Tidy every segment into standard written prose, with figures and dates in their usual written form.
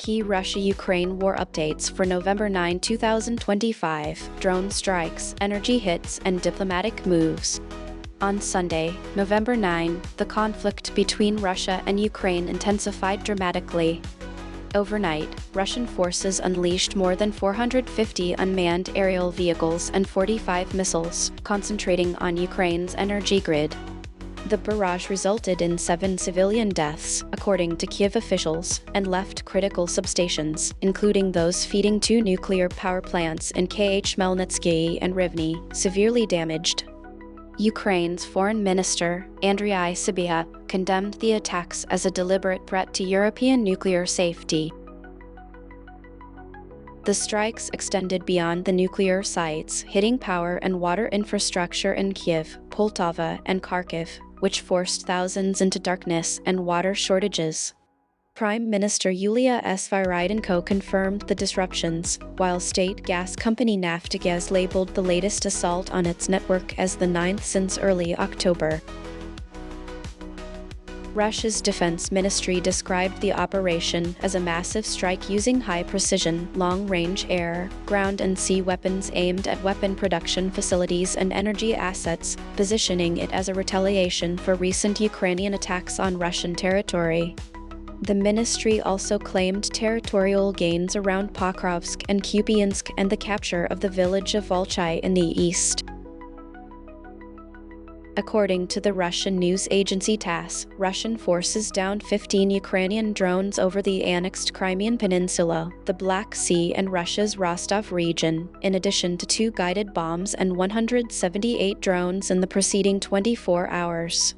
Key Russia-Ukraine war updates for November 9, 2025, drone strikes, energy hits, and diplomatic moves. On Sunday, November 9, the conflict between Russia and Ukraine intensified dramatically. Overnight, Russian forces unleashed more than 450 unmanned aerial vehicles and 45 missiles, concentrating on Ukraine's energy grid. The barrage resulted in 7 civilian deaths, according to Kiev officials, and left critical substations, including those feeding 2 nuclear power plants in Khmelnytsky and Rivne, severely damaged. Ukraine's foreign minister, Andriy Sybiha, condemned the attacks as a deliberate threat to European nuclear safety. The strikes extended beyond the nuclear sites, hitting power and water infrastructure in Kiev, Poltava, and Kharkiv, which forced thousands into darkness and water shortages. Prime Minister Yulia Sviridenko confirmed the disruptions, while state gas company Naftogaz labeled the latest assault on its network as the 9th since early October. Russia's defense ministry described the operation as a massive strike using high-precision, long-range air, ground and sea weapons aimed at weapon production facilities and energy assets, positioning it as a retaliation for recent Ukrainian attacks on Russian territory. The ministry also claimed territorial gains around Pokrovsk and Kupiansk and the capture of the village of Volchai in the east. According to the Russian news agency TASS, Russian forces downed 15 Ukrainian drones over the annexed Crimean Peninsula, the Black Sea and Russia's Rostov region, in addition to 2 guided bombs and 178 drones in the preceding 24 hours.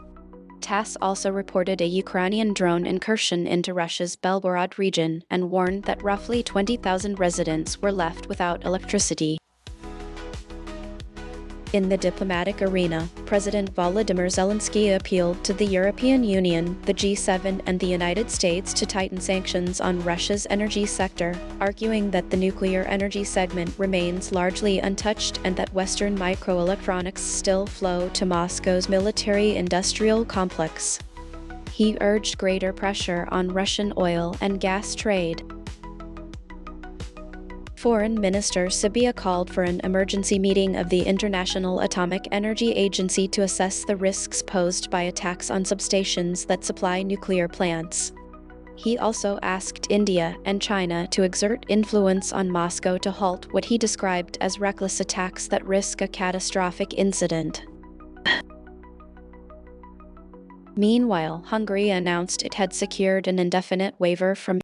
TASS also reported a Ukrainian drone incursion into Russia's Belgorod region and warned that roughly 20,000 residents were left without electricity. In the diplomatic arena, President Volodymyr Zelensky appealed to the European Union, the G7, and the United States to tighten sanctions on Russia's energy sector, arguing that the nuclear energy segment remains largely untouched and that Western microelectronics still flow to Moscow's military-industrial complex. He urged greater pressure on Russian oil and gas trade. Foreign Minister Sybiha called for an emergency meeting of the International Atomic Energy Agency to assess the risks posed by attacks on substations that supply nuclear plants. He also asked India and China to exert influence on Moscow to halt what he described as reckless attacks that risk a catastrophic incident. Meanwhile, Hungary announced it had secured an indefinite waiver from